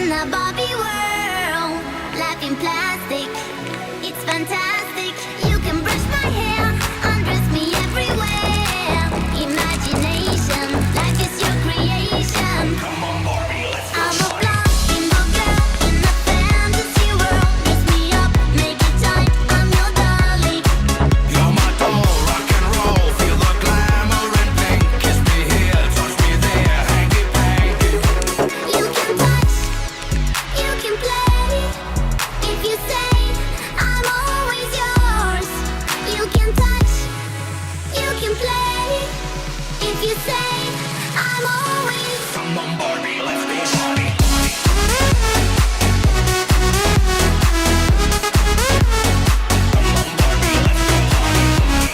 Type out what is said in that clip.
in a Barbie world, life in plastic, it's fantastic. You can brush my hair, undress me everywhere. Imagination, life is your creation. Come on, Barbie, let's go I'm a party. blind girl in a fantasy world. Dress me up, make it tight, I'm your darling. You're my doll, rock and roll, feel the glamour and pink. Kiss me here, touch me there, hanky panky. You can touch, you can play. If you say I'm always yours. You can touch, you can play. If you say I'm always Come on, Barbie,